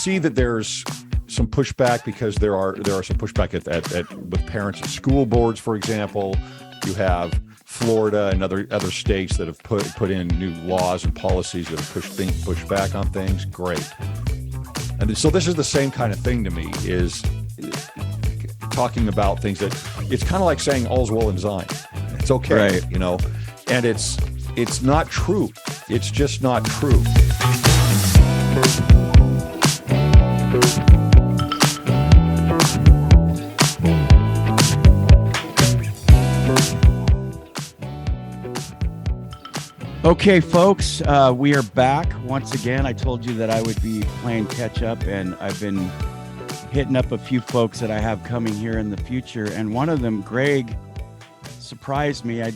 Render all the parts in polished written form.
see that there's some pushback because there are some pushback with parents at school boards, for example. You have Florida and other states that have put in new laws and policies that have pushed back on things. Great. And so this is the same kind of thing to me, is talking about things that it's kind of like saying all's well in Zion. It's okay, right. you know, and it's not true. It's just not true. Okay, folks, we are back once again. I told you that I would be playing catch up, and I've been hitting up a few folks that I have coming here in the future. And one of them, Greg, surprised me. I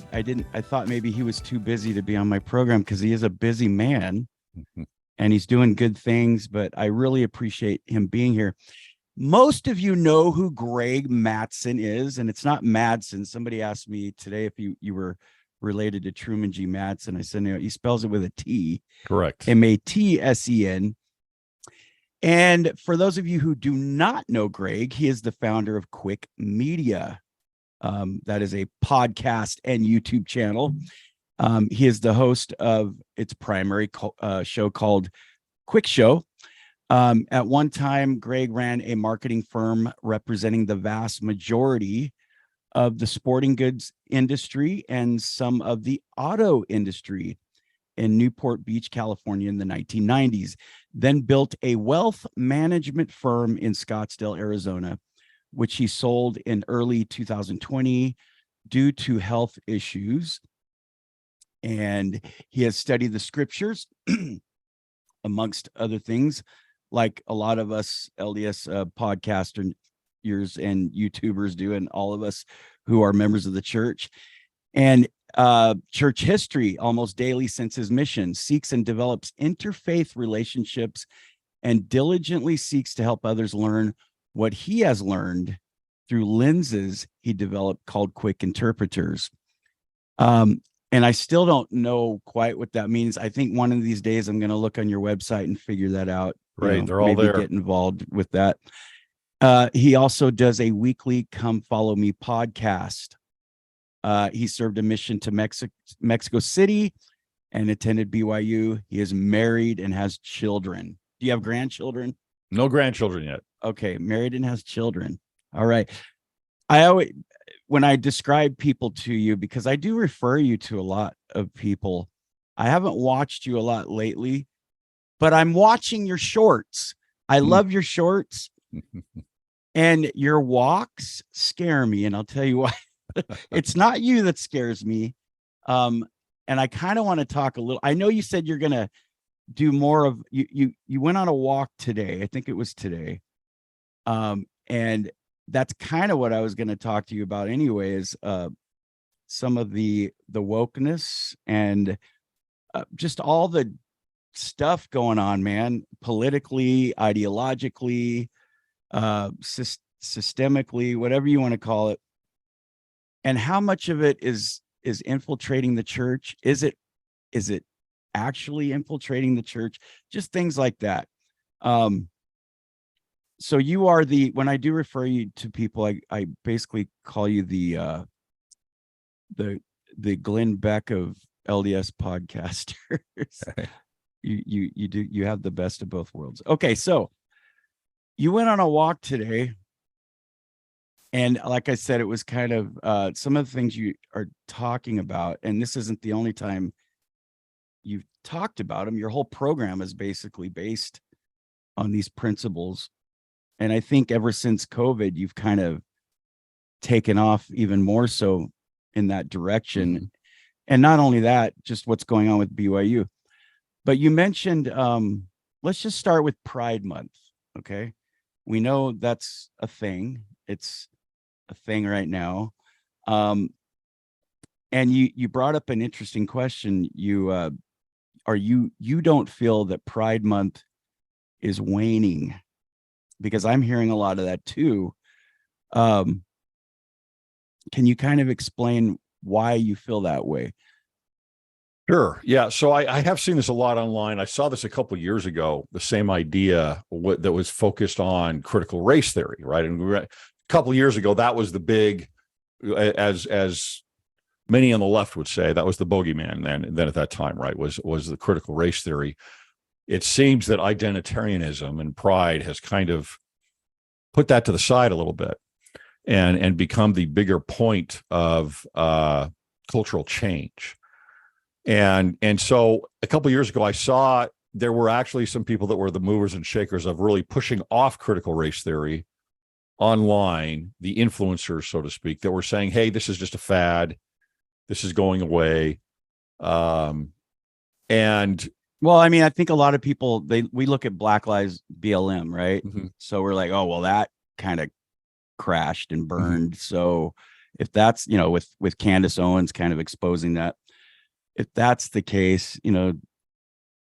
thought maybe he was too busy to be on my program, because he is a busy man and he's doing good things, but I really appreciate him being here. Most of you know who Greg Mattson is, and it's not Madsen. Somebody asked me today if you were related to Truman G. Madsen. I said, no, he spells it with a T. Correct. Matsen. And for those of you who do not know Greg, he is the founder of Cwic Media. That is a podcast and YouTube channel. He is the host of its primary show called Cwic Show. At one time, Greg ran a marketing firm representing the vast majority of the sporting goods industry and some of the auto industry in Newport Beach, California in the 1990s, then built a wealth management firm in Scottsdale, Arizona, which he sold in early 2020 due to health issues. And he has studied the scriptures, amongst other things, like a lot of us LDS podcasters and YouTubers do, and all of us who are members of the church. And church history almost daily since his mission, seeks and develops interfaith relationships and diligently seeks to help others learn what he has learned through lenses he developed called Cwic interpreters. And I still don't know quite what that means. I think one of these days I'm going to look on your website and figure that out. Right, they're all maybe there. Get involved with that. He also does a weekly Come Follow Me podcast. He served a mission to Mexico City and attended BYU. He is married and has children. Do you have grandchildren? No grandchildren yet. Okay, married and has children. All right. When I describe people to you, because I do refer you to a lot of people, I haven't watched you a lot lately, but I'm watching your shorts. I love your shorts. And your walks scare me, and I'll tell you why. It's not you that scares me. And I kind of want to talk a little. I know you said you're going to do more of you went on a walk today. I think it was today. And that's kind of what I was going to talk to you about anyway, is some of the wokeness and just all the stuff going on, man, politically, ideologically, systemically, whatever you want to call it, and how much of it is infiltrating the church. Is it actually infiltrating the church? Just things like that. So you are when I do refer you to people, I basically call you the Glenn Beck of LDS podcasters. You have the best of both worlds. Okay, so you went on a walk today, and like I said, it was kind of some of the things you are talking about, and this isn't the only time you've talked about them. Your whole program is basically based on these principles, and I think ever since COVID, you've kind of taken off even more so in that direction. Mm-hmm. And not only that, just what's going on with BYU. But you mentioned, let's just start with Pride Month, okay? We know that's a thing. It's a thing right now. And you brought up an interesting question. You don't feel that Pride Month is waning? Because I'm hearing a lot of that too. Can you kind of explain why you feel that way? Sure. Yeah. So I have seen this a lot online. I saw this a couple of years ago, the same idea that was focused on critical race theory, right? And a couple of years ago, that was the big, as many on the left would say, that was the bogeyman then at that time, right? Was the critical race theory. It seems that identitarianism and pride has kind of put that to the side a little bit and become the bigger point of cultural change. And so a couple of years ago, I saw there were actually some people that were the movers and shakers of really pushing off critical race theory online, the influencers, so to speak, that were saying, hey, this is just a fad. This is going away. And Well, I mean, I think a lot of people, we look at Black Lives BLM, right? Mhm. So we're like, oh, well, that kind of crashed and Mm-hmm. burned. So if that's, with Candace Owens kind of exposing that, if that's the case,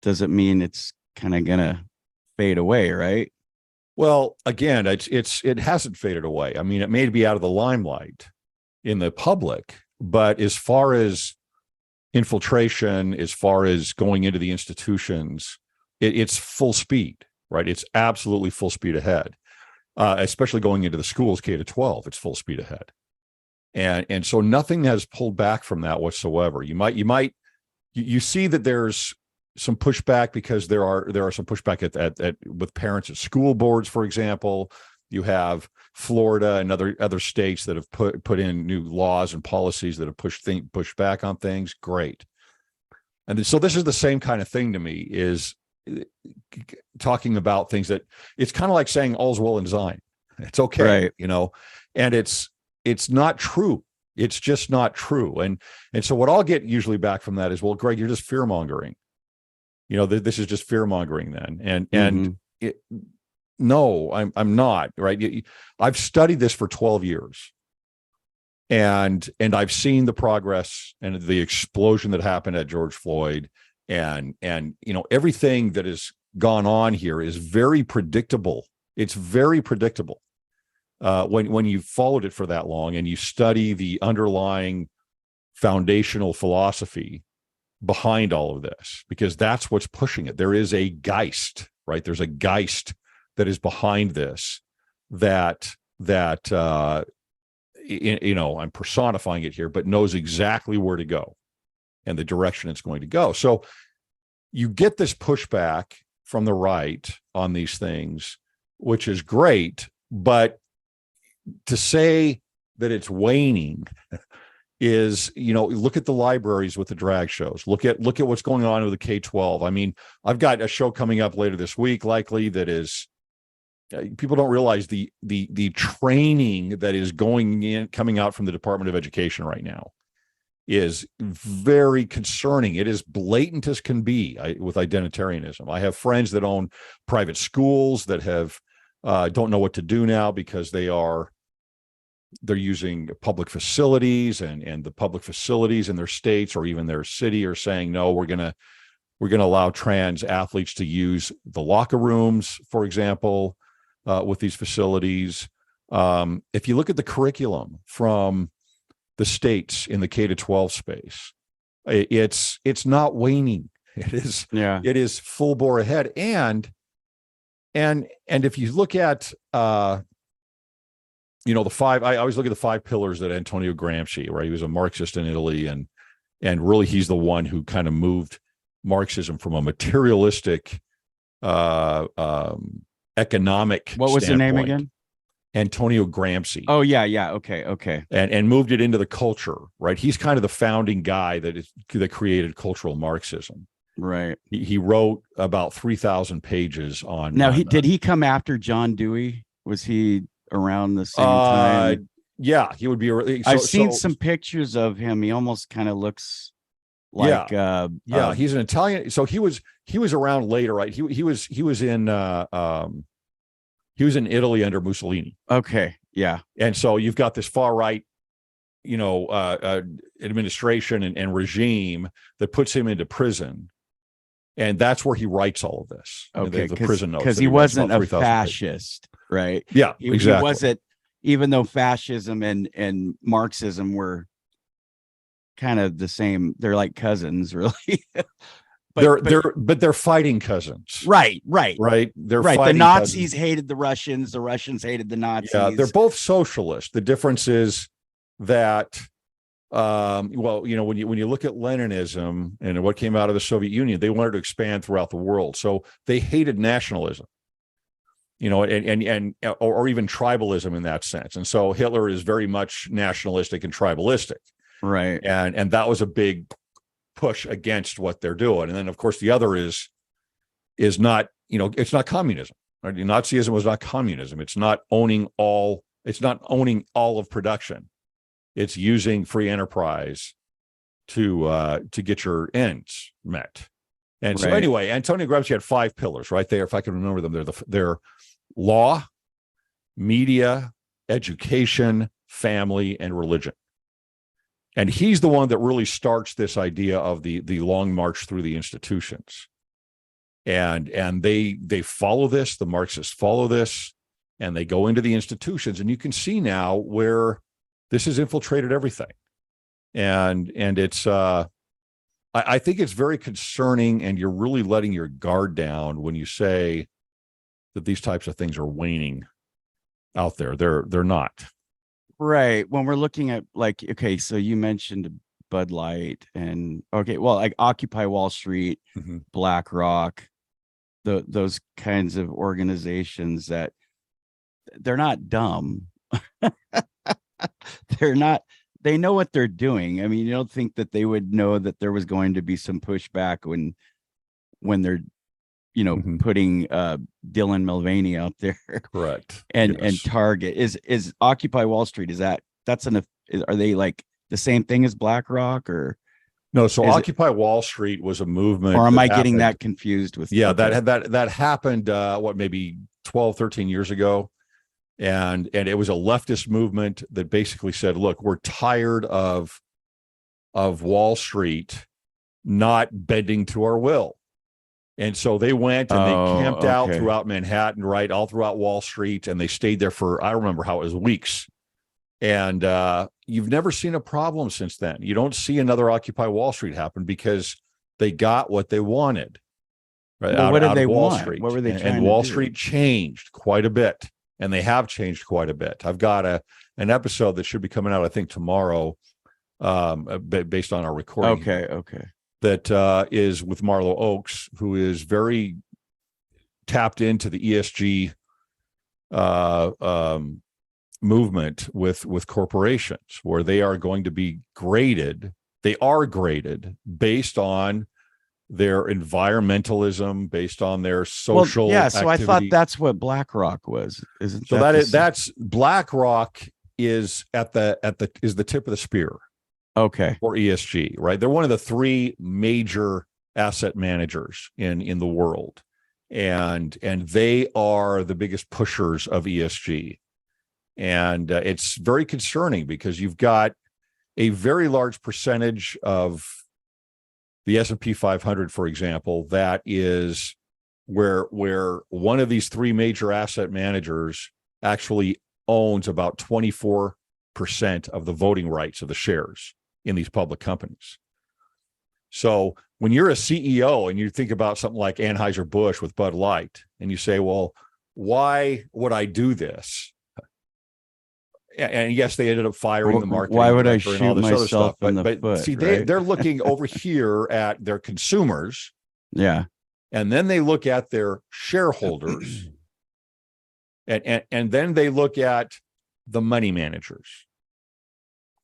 does it mean it's kind of gonna fade away, right? Well, again, it hasn't faded away. I mean, it may be out of the limelight in the public, but as far as infiltration, as far as going into the institutions, it's full speed, right? It's absolutely full speed ahead, especially going into the schools, K to 12, it's full speed ahead. And so nothing has pulled back from that whatsoever. You see that there's some pushback because there are some pushback at with parents at school boards, for example. You have Florida and other states that have put in new laws and policies that have pushed back on things. Great. And so this is the same kind of thing to me, is talking about things that it's kind of like saying all's well in Zion. It's okay, Right. And it's not true. It's just not true. And so what I'll get usually back from that is, well, Greg, you're just fear mongering. This is just fear mongering then. And no, I'm not, right? I've studied this for 12 years. And I've seen the progress and the explosion that happened at George Floyd, and everything that has gone on here is very predictable. It's very predictable when you've followed it for that long and you study the underlying foundational philosophy behind all of this, because that's what's pushing it. There is a Geist, right? There's a Geist that is behind this. I'm personifying it here, but knows exactly where to go and the direction it's going to go. So you get this pushback from the right on these things, which is great, but to say that it's waning is, look at the libraries with the drag shows. Look at what's going on with the K-12. I mean, I've got a show coming up later this week, likely, that is, people don't realize the training that is coming out from the Department of Education right now is very concerning. It is blatant as can be with identitarianism. I have friends that own private schools that have don't know what to do now because they're using public facilities, and the public facilities in their states or even their city are saying, no, we're going to allow trans athletes to use the locker rooms, for example, with these facilities. If you look at the curriculum from the states in the K to 12 space, it's not waning. It is full bore ahead. And if you look at the five, I always look at the 5 pillars that Antonio Gramsci, right? He was a Marxist in Italy, and really he's the one who kind of moved Marxism from a materialistic economic What was the name again? Antonio Gramsci. Oh, yeah. Okay. And moved it into the culture, right? He's kind of the founding guy that created cultural Marxism. Right. He wrote about 3,000 pages on. Now, did he come after John Dewey? Was he around the same time? Yeah, he would be. I've seen some pictures of him. He almost kind of looks like he's an Italian. So he was around later, right? He was in Italy under Mussolini. Okay, yeah. And so you've got this far right, administration and regime that puts him into prison, and that's where he writes all of this. Okay, the prison notes, because he wasn't a fascist, right? Yeah, exactly. He wasn't, even though fascism and Marxism were kind of the same. They're like cousins, really. They're fighting cousins. Right. They're Right. The fighting Nazis cousins. hated the Russians. The Russians hated the Nazis. Yeah, they're both socialist. The difference is that, well, when you look at Leninism and what came out of the Soviet Union, they wanted to expand throughout the world. So they hated nationalism, or even tribalism in that sense. And so Hitler is very much nationalistic and tribalistic. Right. And that was a big push against what they're doing. And then, of course, the other is not, it's not communism. Right? Nazism was not communism. It's not owning all of production. It's using free enterprise to get your ends met. And so anyway, Antonio Gramsci had 5 pillars right there. If I can remember them, they're law, media, education, family, and religion. And he's the one that really starts this idea of the long march through the institutions. And they follow this, the Marxists follow this, and they go into the institutions. And you can see now where this has infiltrated everything. And it's I think it's very concerning, and you're really letting your guard down when you say that these types of things are waning out there. They're not. Right. When we're looking at, like, okay, so you mentioned Bud Light and like Occupy Wall Street, BlackRock, those kinds of organizations that they're not dumb. They know what they're doing. I mean, you don't think that they would know that there was going to be some pushback when they're putting Dylan Mulvaney out there. Correct. And Yes. Target is Occupy Wall Street. Are they like the same thing as BlackRock, or No? So Occupy Wall Street was a movement. or am I getting that confused with? Yeah, that happened maybe 12, 13 years ago. And it was a leftist movement that basically said, look, we're tired of Wall Street not bending to our will. And so they went and they camped out throughout Manhattan, right, all throughout Wall Street, and they stayed there for, I remember how it was, weeks. And you've never seen a problem since then. You don't see another Occupy Wall Street happen because they got what they wanted. Right, well, what did they Wall want? Street. What were they trying to do? And Wall Street changed quite a bit, and they have changed quite a bit. I've got an episode that should be coming out, I think, tomorrow, based on our recording. Okay. That is with Marlo Oakes, who is very tapped into the ESG movement with corporations, where they are going to be graded. They are graded based on their environmentalism, based on their social. Yeah. So activity. I thought that's what BlackRock was. Isn't so that that's BlackRock is is the tip of the spear. Okay. For ESG, right? They're one of the 3 major asset managers in the world, and they are the biggest pushers of ESG, and it's very concerning because you've got a very large percentage of the S&P 500, for example, that is where one of these 3 major asset managers actually owns about 24% of the voting rights of the shares in these public companies. So when you're a CEO and you think about something like Anheuser-Busch with Bud Light, and you say, well, why would I do this? And yes, they ended up firing the marketing Why would I director and all shoot this other myself stuff. in the But foot, see, right? they're looking over here at their consumers. Yeah. And then they look at their shareholders. and then they look at the money managers,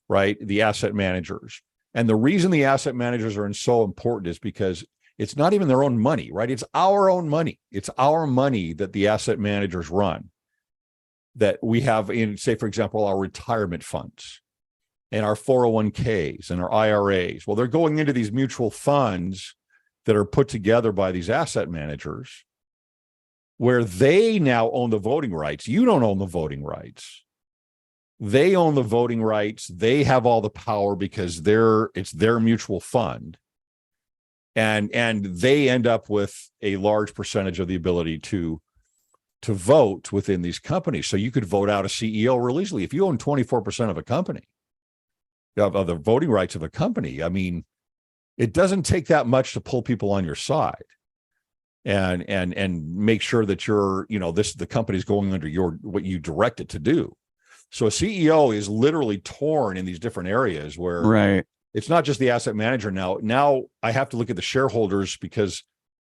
right? The asset managers. And the reason the asset managers are so important is because it's not even their own money, right? It's our own money. It's our money that the asset managers run, that we have in, say, for example, our retirement funds and our 401ks and our IRAs. Well, they're going into these mutual funds that are put together by these asset managers, where they now own the voting rights. You don't own the voting rights. They own the voting rights. They have all the power because it's their mutual fund. And they end up with a large percentage of the ability to vote within these companies. So you could vote out a CEO real easily. If you own 24% of a company, of the voting rights of a company. I mean, it doesn't take that much to pull people on your side and make sure that the company's going under what you direct it to do. So a CEO is literally torn in these different areas where Right. it's not just the asset manager now. Now I have to look at the shareholders, because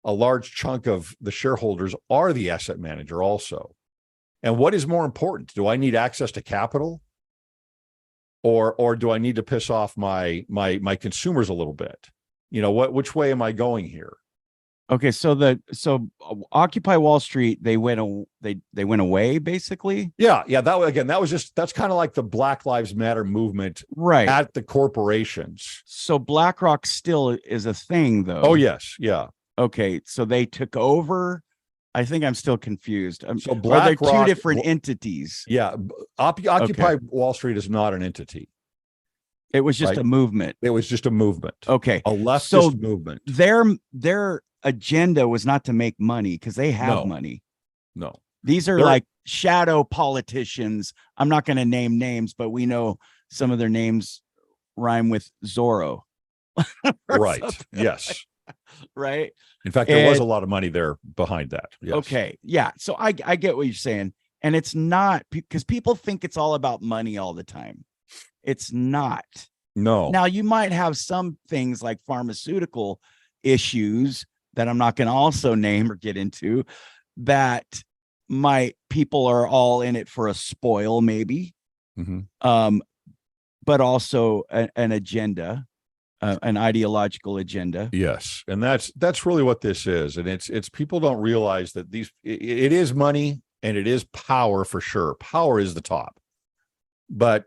a large chunk of the shareholders are the asset manager also. And what is more important? Do I need access to capital? Or do I need to piss off my consumers a little bit? Which way am I going here? Okay, so Occupy Wall Street, they went away basically. Yeah. That's kind of like the Black Lives Matter movement, Right. at the corporations. So BlackRock still is a thing, though. Oh yes, yeah. Okay, so they took over. I think I'm still confused. So Are there two BlackRock, different entities? yeah. Occupy Wall Street is not an entity. It was just Right. a movement. It was just a movement. Okay, A leftist movement. their agenda was not to make money, because they have No. money. No. These are They're- like shadow politicians. I'm not going to name names, but we know some of their names rhyme with Zorro. Or Right. something. Yes. Right. In fact, there was And- a lot of money there behind that. Yes. Okay. Yeah. So I get what you're saying. And it's not, because people think it's all about money all the time. It's not. No. Now, you might have some things like pharmaceutical issues that I'm not going to also name or get into, that people are all in it for a spoil, maybe. Mhm. But also an agenda, an ideological agenda. Yes. And that's really what this is. And it's people don't realize that it is money and it is power for sure. Power is the top. But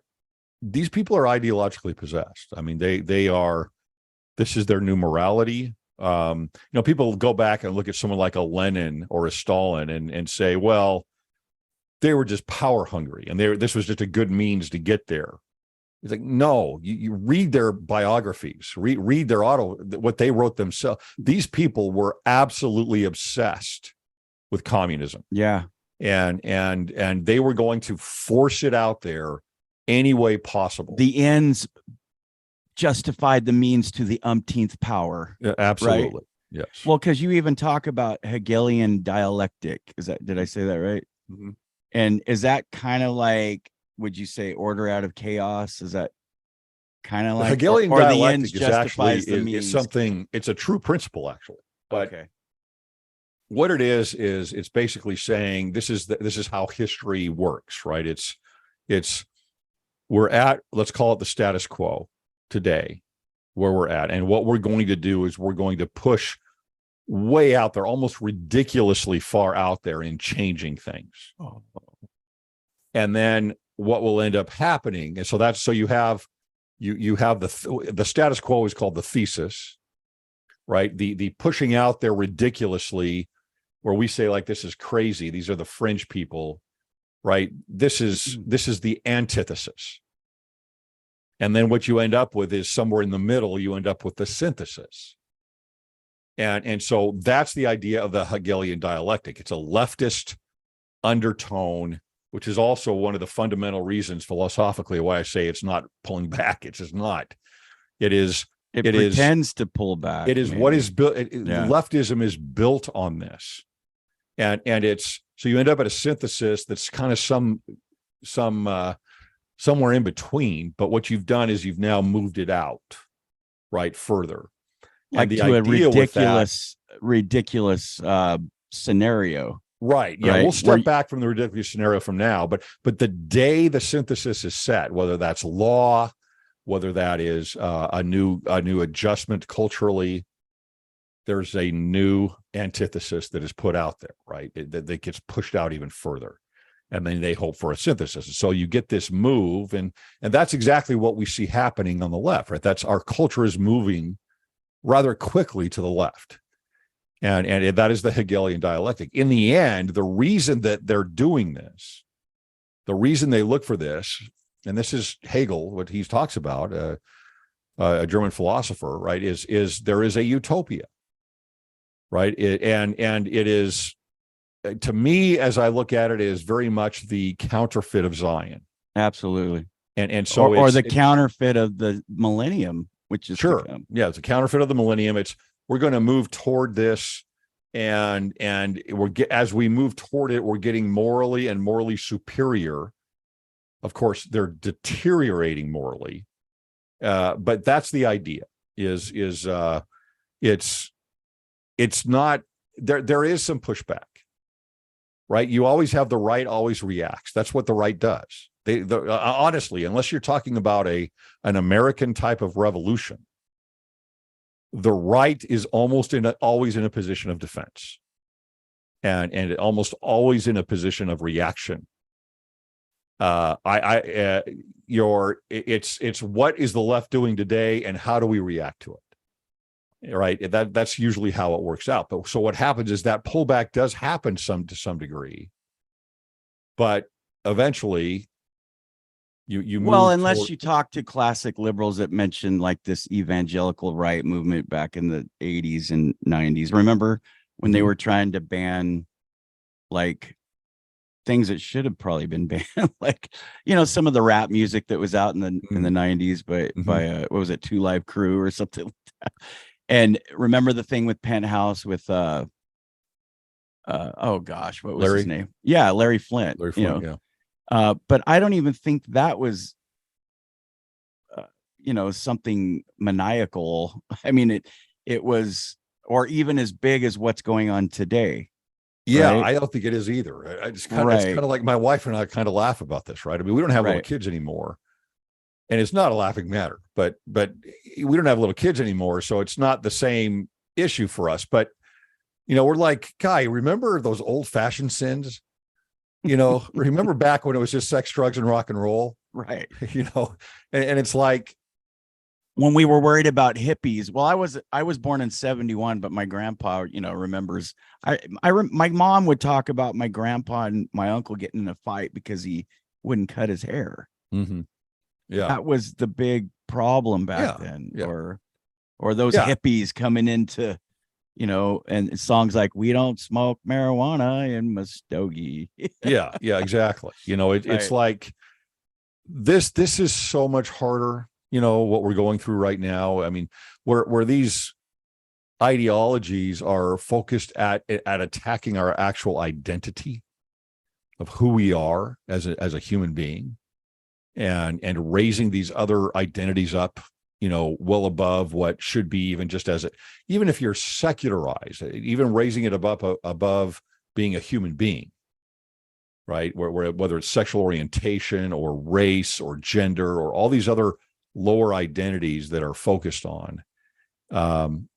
these people are ideologically possessed. I mean, this is their new morality. People go back and look at someone like a Lenin or a Stalin and say, well, they were just power hungry and this was just a good means to get there. It's like, no, you read their biographies, read their what they wrote themselves. These people were absolutely obsessed with communism. Yeah. And they were going to force it out there any way possible. The ends justified the means to the umpteenth power. Yeah, absolutely. Right? Yes. Well, because you even talk about Hegelian dialectic. Did I say that right? Mhm. And is that kind of like, would you say, order out of chaos? Is that kind of The like Hegelian or the dialectic ends is justifies actually the means? is something. It's a true principle, actually. But Okay. what it is it's basically saying this is how history works, right? We're at, let's call it the status quo today, where we're at, and what we're going to do is we're going to push way out there, almost ridiculously far out there in changing things. Oh. And then what will end up happening, and so you have the status quo is called the thesis, right? The pushing out there ridiculously, where we say, like, this is crazy, these are the fringe people, right? This is the antithesis. And then what you end up with is somewhere in the middle, you end up with the synthesis. And so that's the idea of the Hegelian dialectic. It's a leftist undertone, which is also one of the fundamental reasons philosophically why I say it's not pulling back. It's just not. It pretends to pull back. It is maybe. what is built. Yeah. Leftism is built on this. And it's, so you end up at a synthesis that's kind of somewhere in between, but what you've done is you've now moved it out, right, further. Like and the to a idea with that, ridiculous scenario. right? Yeah, right? we'll step back from the ridiculous scenario from now, but the day the synthesis is set, whether that's law, whether that is a new adjustment culturally, there's a new antithesis that is put out there, right? That gets pushed out even further. And then they hope for a synthesis. So you get this move, and that's exactly what we see happening on the left, right? That's our culture is moving rather quickly to the left. And that is the Hegelian dialectic. In the end, the reason that they're doing this, the reason they look for this, and this is Hegel, what he talks about, a German philosopher, right, is there is a utopia, right? And it is, to me, as I look at it, is very much the counterfeit of Zion. Absolutely. And so or the counterfeit of the millennium, which is sure. Yeah, it's a counterfeit of the millennium. We're going to move toward this, and as we move toward it, we're getting morally and morally superior. Of course, they're deteriorating morally, but that's the idea. It's not there. There is some pushback, right? You always have the right always reacts. That's what the right does. Honestly, unless you're talking about an American type of revolution, the right is almost always in a position of defense, and almost always in a position of reaction. It's what is the left doing today, and how do we react to it? Right. That's usually how it works out. But so what happens is that pullback does happen to some degree, but eventually you well, unless you talk to classic liberals that mentioned like this evangelical right movement back in the 80s and 90s. Remember when they were trying to ban like things that should have probably been banned, like, you know, some of the rap music that was out in the 90s by what was it, Two Live Crew or something like that. And remember the thing with Penthouse with oh gosh, what was his name? Yeah, Larry Flint. Larry Flint, yeah. But I don't even think that was, something maniacal. I mean, it was, or even as big as what's going on today. Yeah, right? I don't think it is either. It's kind of like my wife and I kind of laugh about this, right? I mean, we don't have little kids anymore, and it's not a laughing matter. But we don't have little kids anymore, so it's not the same issue for us. But we're like, Guy, remember those old-fashioned sins? Remember back when it was just sex, drugs, and rock and roll, right? And it's like when we were worried about hippies. Well, I was born in 71, but my grandpa, remembers. My mom would talk about my grandpa and my uncle getting in a fight because he wouldn't cut his hair. Mm-hmm. Yeah, that was the big problem back then. Yeah. Or those hippies coming into. And songs like "We Don't Smoke Marijuana" in Muskogee. yeah, exactly. It's like this is so much harder. What we're going through right now. I mean, where these ideologies are focused at attacking our actual identity of who we are as a human being, and raising these other identities up, well above what should be, even if you're secularized, even raising it above being a human being, right? Where whether it's sexual orientation or race or gender or all these other lower identities that are focused on,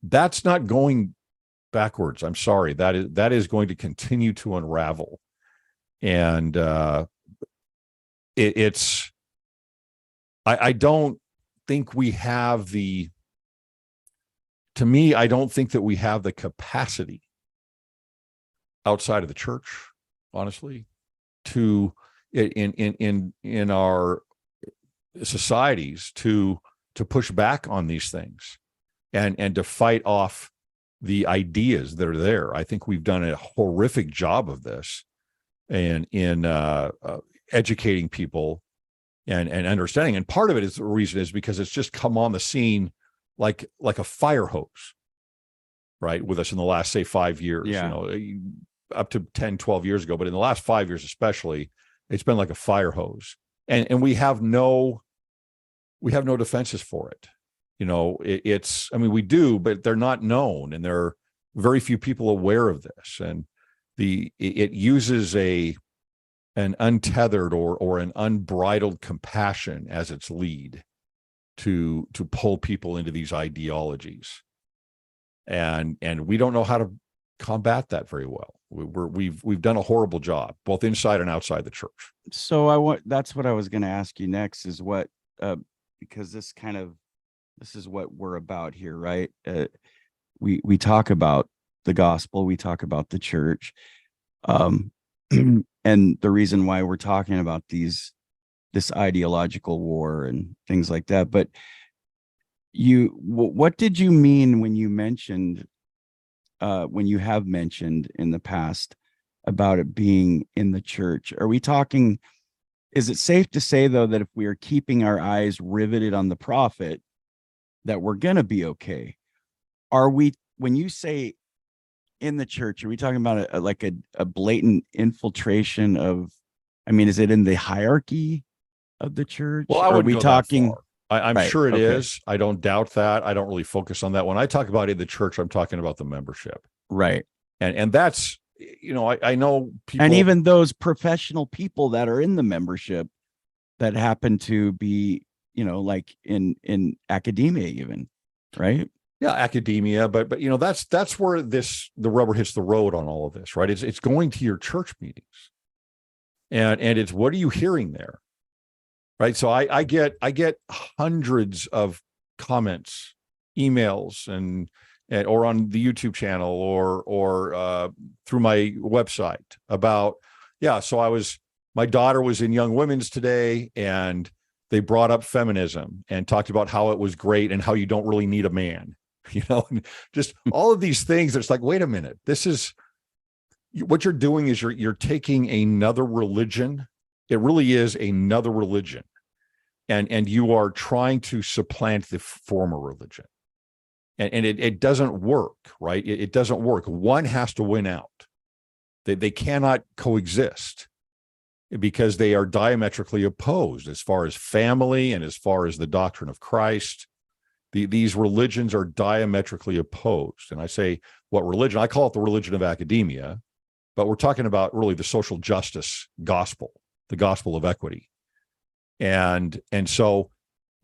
that's not going backwards. I'm sorry. That is going to continue to unravel. And I don't think we have I don't think that we have the capacity outside of the church, honestly, to in our societies to push back on these things and to fight off the ideas that are there. I think we've done a horrific job of this and in educating people and understanding. And part of it is the reason is because it's just come on the scene like a fire hose, right? With us in the last, say, 5 years, up to 10, 12 years ago. But in the last 5 years, especially, it's been like a fire hose. And we have no defenses for it. We do, but they're not known, and there are very few people aware of this. And it uses an untethered or an unbridled compassion as its lead to pull people into these ideologies. And we don't know how to combat that very well. We've done a horrible job, both inside and outside the church. So that's what I was going to ask you next is what, because this is what we're about here, right? We talk about the gospel, we talk about the church. And the reason why we're talking about this ideological war and things like that. But what did you mean when you mentioned, when you have mentioned in the past about it being in the church? Are we talking Is it safe to say, though, that if we are keeping our eyes riveted on the prophet, that we're going to be okay? Are we, when you say in the church, are we talking about a blatant infiltration of, I mean, is it in the hierarchy of the church? Well, I Or are wouldn't we go that talking? far. I'm Right. sure it Okay. is. I don't doubt that. I don't really focus on that. When I talk about in the church, I'm talking about the membership. Right. And that's, I know people. And even those professional people that are in the membership that happen to be, like in academia even, right? Yeah, academia, but that's where the rubber hits the road on all of this, right? It's going to your church meetings, and it's, what are you hearing there, right? So I get hundreds of comments, emails, and or on the YouTube channel or through my website about, yeah. So my daughter was in Young Women's today, and they brought up feminism and talked about how it was great and how you don't really need a man. And just all of these things. It's like, wait a minute, this is what you're doing is you're taking another religion. It really is another religion. And you are trying to supplant the former religion. And it doesn't work, right? It doesn't work. One has to win out. They cannot coexist because they are diametrically opposed as far as family and as far as the doctrine of Christ. These religions are diametrically opposed. And I say, what religion? I call it the religion of academia, but we're talking about really the social justice gospel, the gospel of equity. And so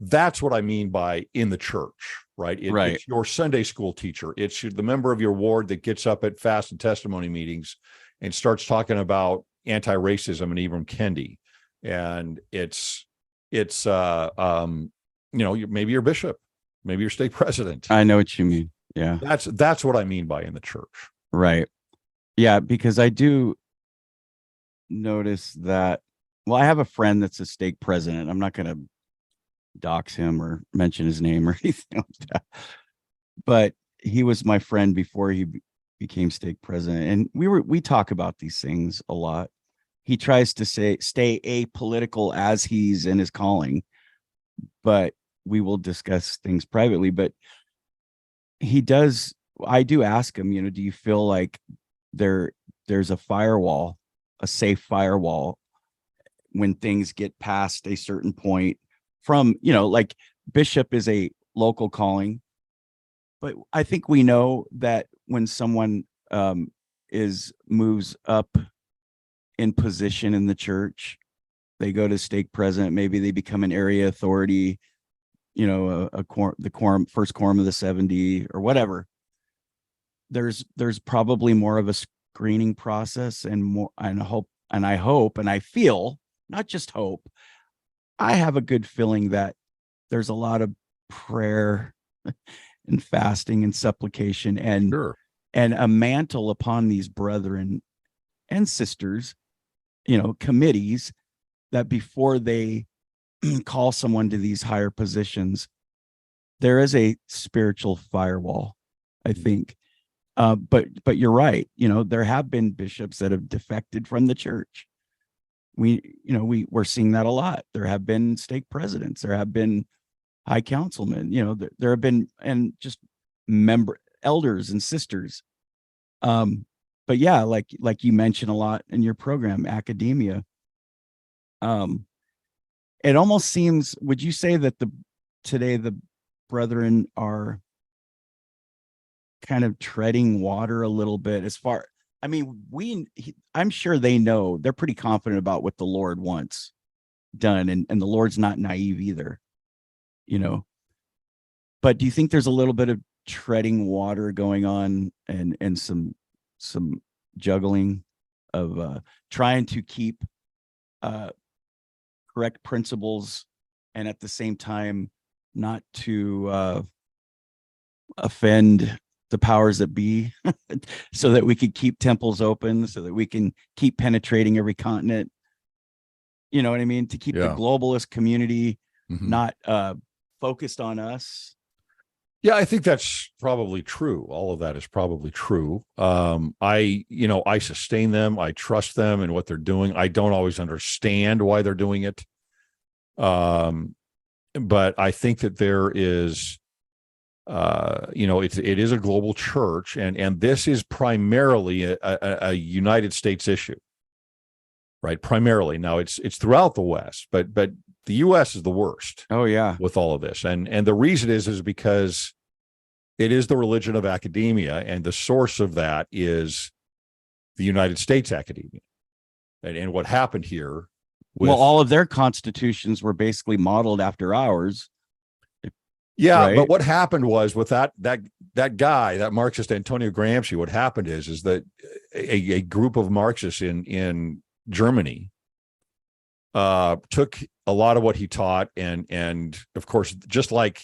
that's what I mean by in the church, right? Right. It's your Sunday school teacher. It's the member of your ward that gets up at fast and testimony meetings and starts talking about anti-racism and Ibram Kendi. And it's maybe your bishop, maybe your stake president. I know what you mean. Yeah. That's what I mean by in the church. Right. Yeah, because I do notice that. Well, I have a friend that's a stake president. I'm not going to dox him or mention his name or anything like that. But he was my friend before he became stake president, and we talk about these things a lot. He tries to stay apolitical as he's in his calling, but we will discuss things privately. But I do ask him, do you feel like there's a firewall, a safe firewall, when things get past a certain point from, like bishop is a local calling, but I think we know that when someone moves up in position in the church, they go to stake president, maybe they become an area authority, the quorum, first quorum of the 70 or whatever. There's probably more of a screening process and more, and I hope and I feel, not just hope, I have a good feeling that there's a lot of prayer and fasting and supplication and Sure. and a mantle upon these brethren and sisters, committees, that before they call someone to these higher positions, there is a spiritual firewall, I think. But you're right. There have been bishops that have defected from the church. We're seeing that a lot. There have been stake presidents. There have been high councilmen. There have been, and just elders and sisters. But yeah, like you mentioned a lot in your program, academia. It almost seems. Would you say that today the brethren are kind of treading water a little bit as far? I mean, I'm sure they know, they're pretty confident about what the Lord wants done, and the Lord's not naive either, But do you think there's a little bit of treading water going on, and some juggling of trying to keep correct principles, and at the same time not to offend the powers that be, so that we could keep temples open, so that we can keep penetrating every continent? You know what I mean? To keep the globalist community not focused on us. Yeah, I think that's probably true. All of that is probably true. I sustain them. I trust them and what they're doing. I don't always understand why they're doing it. But I think that there is, it is a global church, and this is primarily a United States issue, right? Primarily. Now it's throughout the West, but the U.S. is the worst. Oh yeah. With all of this, and the reason is because it is the religion of academia, and the source of that is the United States academia, and what happened here. Well, all of their constitutions were basically modeled after ours. Yeah, right? But what happened was with that guy, that Marxist Antonio Gramsci, what happened is that a group of Marxists in Germany took a lot of what he taught, and of course, just like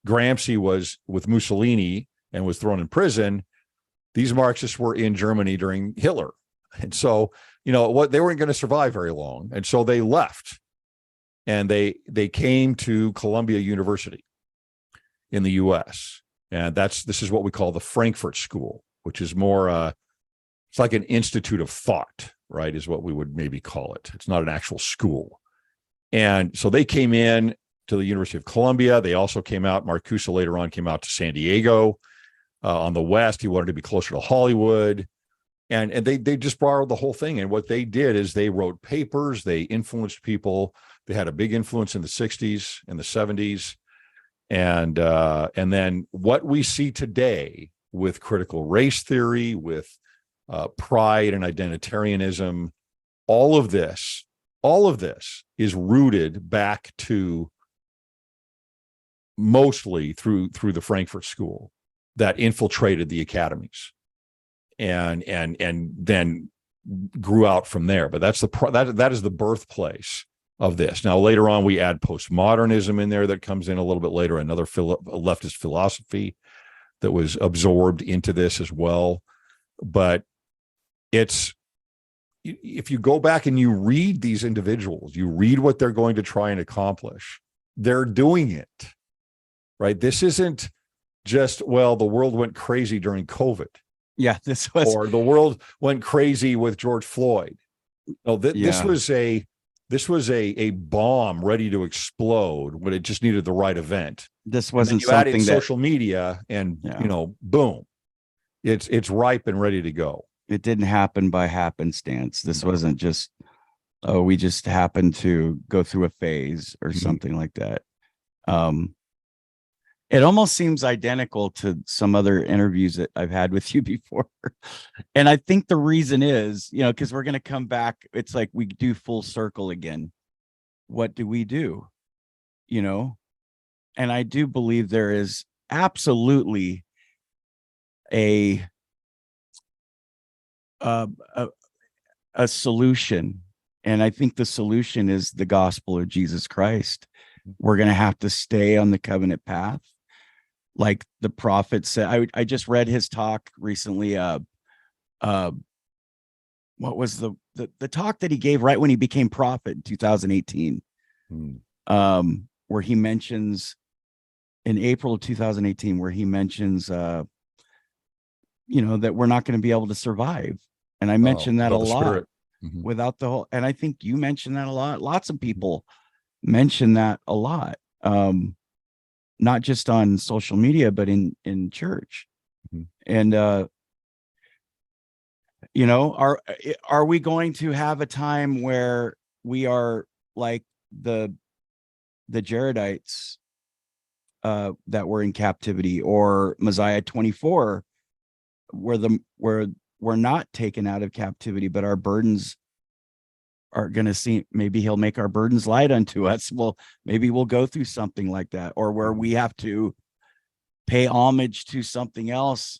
Gramsci was with Mussolini and was thrown in prison, these Marxists were in Germany during Hitler, and so what they weren't going to survive very long, and so they left, and they came to Columbia University in the U.S. And this is what we call the Frankfurt School, which is more it's like an institute of thought, right? Is what we would maybe call it. It's not an actual school. And so they came in to the University of Columbia. They also came out. Marcuse later on came out to San Diego on the West. He wanted to be closer to Hollywood. And they just borrowed the whole thing. And what they did is they wrote papers. They influenced people. They had a big influence in the 60s and the 70s. And then what we see today with critical race theory, with pride and identitarianism, all of this is rooted back to mostly through the Frankfurt School that infiltrated the academies, and then grew out from there. But that is the birthplace of this. Now, later on, we add postmodernism in there that comes in a little bit later, another leftist philosophy that was absorbed into this as well. But if you go back and you read these individuals, you read what they're going to try and accomplish, they're doing it, right? This isn't just, well, the world went crazy during COVID. Yeah, or the world went crazy with George Floyd. No, this was a bomb ready to explode, but it just needed the right event. This wasn't you add in something that social media, and boom, it's ripe and ready to go. It didn't happen by happenstance. This wasn't just, we just happened to go through a phase or something like that. It almost seems identical to some other interviews that I've had with you before. And I think the reason is, because we're going to come back. It's like we do full circle again. What do we do? And I do believe there is absolutely a solution. And I think the solution is the gospel of Jesus Christ. We're going to have to stay on the covenant path. Like the prophet said, I just read his talk recently. What was the talk that he gave right when he became prophet in 2018? Where he mentions in April of 2018, where he mentions, that we're not going to be able to survive. And I mentioned that a lot without the whole, and I think you mentioned that a lot. Lots of people mention that a lot. Not just on social media, but in church. And, are we going to have a time where we are like the Jaredites that were in captivity, or Messiah 24, where we're not taken out of captivity, but our burdens are going to see, maybe he'll make our burdens light unto us. Well, maybe we'll go through something like that, or where we have to pay homage to something else,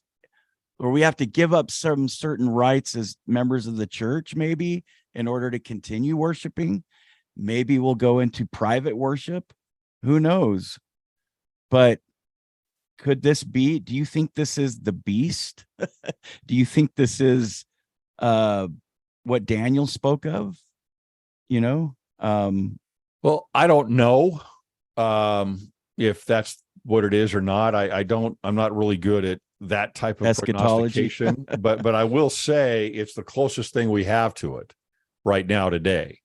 or we have to give up some certain rights as members of the church, maybe in order to continue worshiping. Maybe we'll go into private worship. Who knows? But could this be, do you think this is the beast? Do you think this is what Daniel spoke of? Well, I don't know if that's what it is or not. I'm not really good at that type of Eschatology. prognostication, but I will say it's the closest thing we have to it right now today.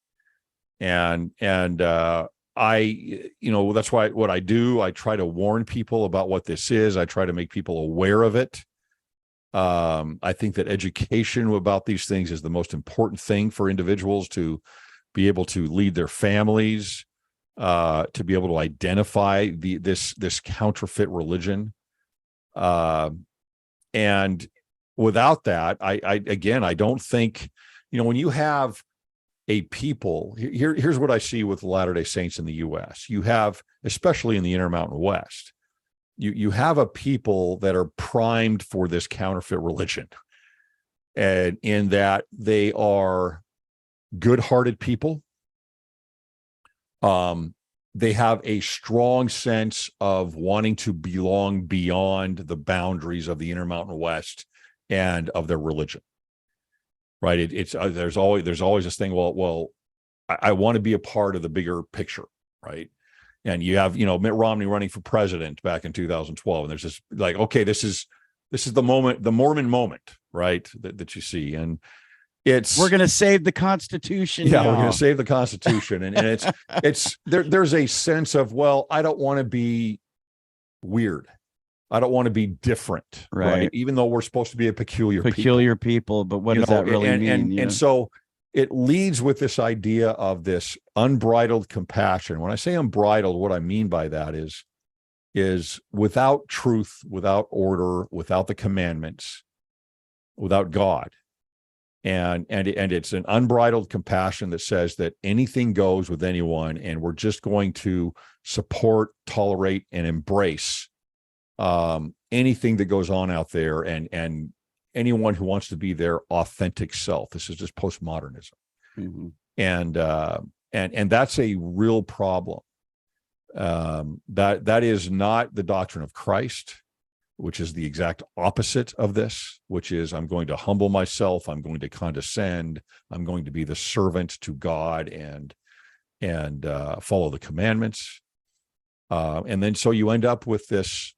And that's why what I do, I try to warn people about what this is. I try to make people aware of it. I think that education about these things is the most important thing for individuals to be able to lead their families, to be able to identify this counterfeit religion. And without that, I don't think, when you have a people here's what I see with Latter-day Saints in the U.S. You have, especially in the Intermountain West, you have a people that are primed for this counterfeit religion, and in that they are good-hearted people. They have a strong sense of wanting to belong beyond the boundaries of the Intermountain West and of their religion. Right? There's always this thing. Well, I want to be a part of the bigger picture, right? And you have, Mitt Romney running for president back in 2012, and there's this like, okay, this is the moment, the Mormon moment, right? That you see, and we're going to save the Constitution. Yeah, now. we're going to save the Constitution, and it's there's a sense of, well, I don't want to be weird. I don't want to be different, right? Even though we're supposed to be a peculiar people, but what does that really mean? And so it leads with this idea of this unbridled compassion. When I say unbridled, what I mean by that is without truth, without order, without the commandments, without God. And it's an unbridled compassion that says that anything goes with anyone, and we're just going to support, tolerate, and embrace anything that goes on out there, and anyone who wants to be their authentic self. This is just postmodernism. Mm-hmm. And that's a real problem. That is not the doctrine of Christ, which is the exact opposite of this, which is, I'm going to humble myself, I'm going to condescend, I'm going to be the servant to God and follow the commandments. And then so you end up with this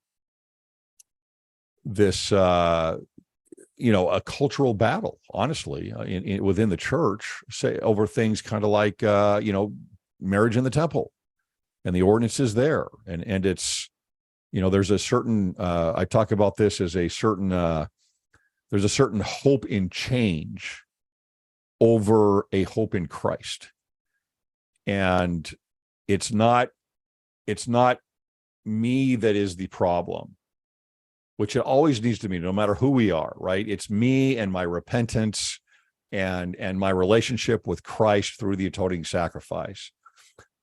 a cultural battle, honestly, within the church, say, over things kind of like marriage in the temple and the ordinances there, and it's, there's a certain I talk about this as a certain there's a certain hope in change over a hope in Christ, and it's not me that is the problem, which it always needs to be, no matter who we are, right? It's me and my repentance and my relationship with Christ through the atoning sacrifice.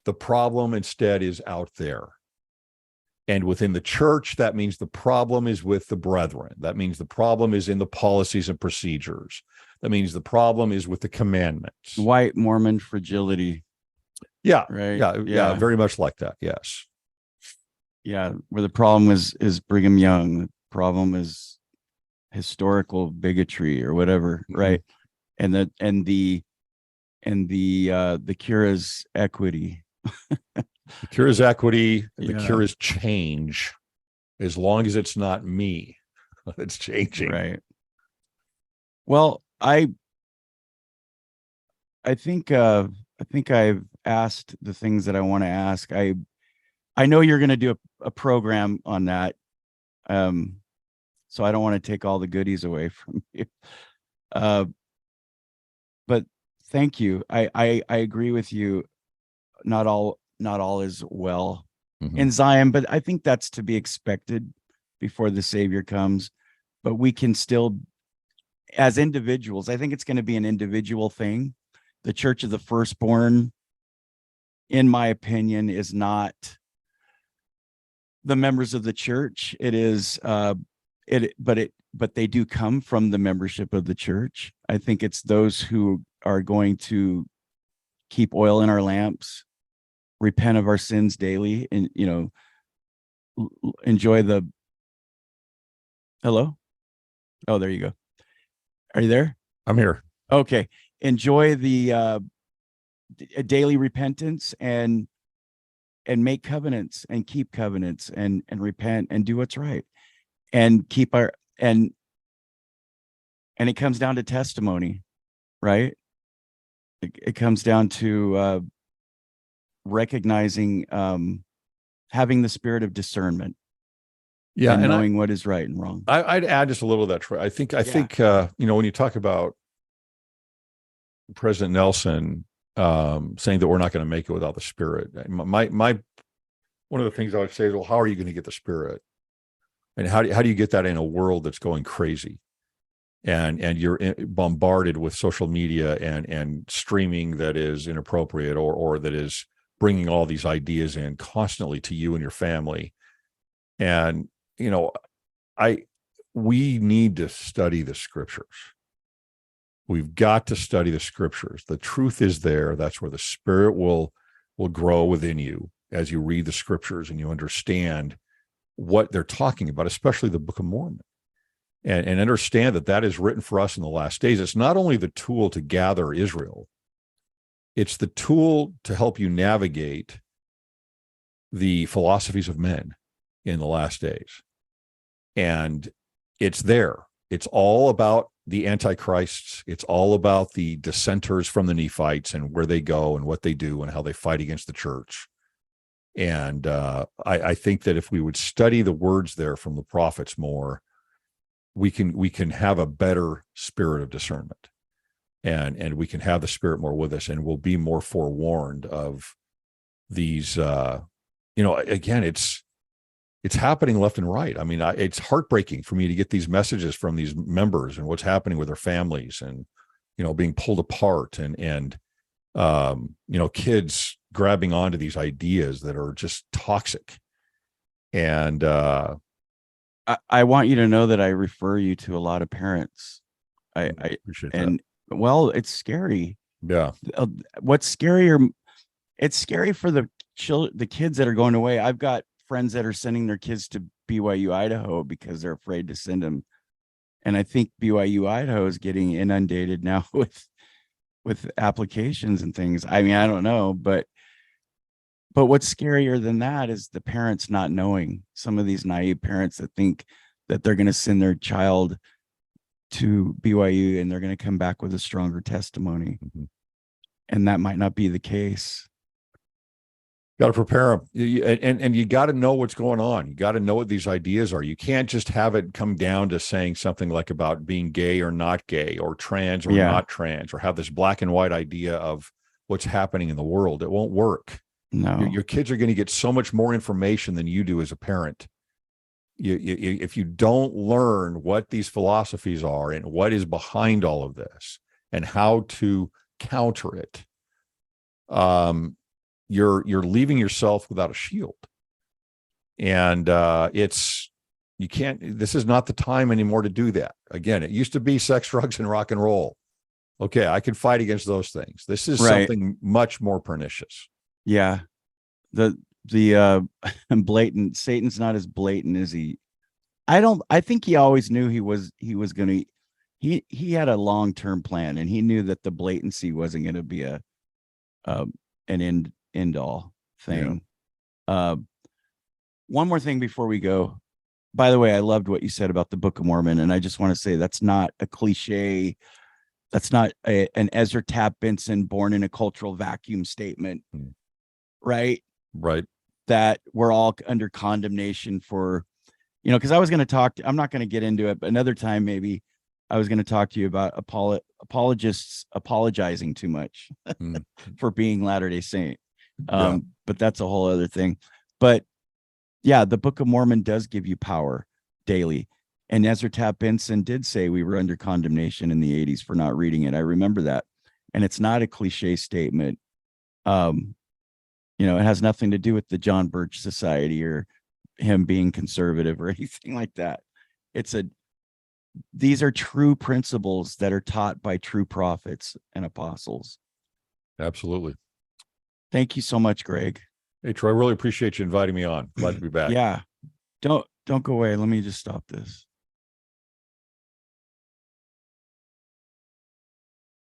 The problem instead is out there. And within the church, that means the problem is with the brethren. That means the problem is in the policies and procedures. That means the problem is with the commandments. White Mormon fragility. Yeah, right. Yeah, very much like that. Yes. Yeah, where the problem is Brigham Young. The problem is historical bigotry or whatever, Mm-hmm. right? And the cure is equity. The cure is equity. The Yeah. cure is change, as long as it's not me that's changing. Right. Well, I think I've asked the things that I want to ask. I know you're going to do a program on that. So I don't want to take all the goodies away from you. But thank you. I agree with you. Not all is well in Zion, but I think that's to be expected before the Savior comes. But we can still, as individuals, I think it's going to be an individual thing. The Church of the Firstborn, in my opinion, is not the members of the church. It is but they do come from the membership of the church. I think it's those who are going to keep oil in our lamps, repent of our sins daily, and enjoy the hello. Oh, there you go. Are you there? I'm here. Okay. Enjoy the daily repentance and make covenants and keep covenants and repent and do what's right and keep our and it comes down to testimony, right? It comes down to recognizing, having the spirit of discernment, and knowing what is right and wrong. I'd add just a little of that, Troy. I think when you talk about President Nelson saying that we're not going to make it without the Spirit, my one of the things I would say is, well, how are you going to get the Spirit, and how do you get that in a world that's going crazy, and you're bombarded with social media and streaming that is inappropriate or that is bringing all these ideas in constantly to you and your family, and we need to study the Scriptures. We've got to study the Scriptures. The truth is there. That's where the Spirit will grow within you as you read the Scriptures and you understand what they're talking about, especially the Book of Mormon, and understand that is written for us in the last days. It's not only the tool to gather Israel, it's the tool to help you navigate the philosophies of men in the last days. And it's there. It's all about the antichrists. It's all about the dissenters from the Nephites and where they go and what they do and how they fight against the church. And I think that if we would study the words there from the prophets more, we can have a better spirit of discernment, and we can have the Spirit more with us, and we'll be more forewarned of these. Again, it's happening left and right. I mean, it's heartbreaking for me to get these messages from these members and what's happening with their families, and being pulled apart, and kids grabbing onto these ideas that are just toxic. And I want you to know that I refer you to a lot of parents. I appreciate that. And well, it's scary. Yeah. What's scarier? It's scary for the kids that are going away. I've got friends that are sending their kids to BYU Idaho because they're afraid to send them. And I think BYU Idaho is getting inundated now with applications and things. I mean, I don't know, but what's scarier than that is the parents not knowing. Some of these naive parents that think that they're going to send their child to BYU and they're going to come back with a stronger testimony. Mm-hmm. And that might not be the case. Got to prepare them, and you got to know what's going on. You got to know what these ideas are. You can't just have it come down to saying something like about being gay or not gay, or trans or not trans, or have this black and white idea of what's happening in the world. It won't work. No, your kids are going to get so much more information than you do as a parent. If you don't learn what these philosophies are and what is behind all of this and how to counter it, you're leaving yourself without a shield. And you can't, this is not the time anymore to do that. Again, it used to be sex, drugs, and rock and roll. Okay, I can fight against those things. This is something much more pernicious. Yeah. The blatant, Satan's not as blatant as I think he always knew he was going to, he had a long-term plan, and he knew that the blatancy wasn't going to be an end all thing. Yeah. One more thing before we go. By the way, I loved what you said about the Book of Mormon, and I just want to say that's not a cliche. That's not an Ezra Taft Benson born in a cultural vacuum statement, right? Right. That we're all under condemnation for, because I was going to talk. I'm not going to get into it, but another time maybe I was going to talk to you about apologists apologizing too much for being Latter-day Saint. But that's a whole other thing. But yeah, the Book of Mormon does give you power daily. And Ezra Taft Benson did say we were under condemnation in the 80s for not reading it. I remember that. And it's not a cliche statement. It has nothing to do with the John Birch Society or him being conservative or anything like that. These are true principles that are taught by true prophets and apostles. Absolutely. Thank you so much, Greg. Hey, Troy, I really appreciate you inviting me on. Glad to be back. Yeah. Don't go away. Let me just stop this.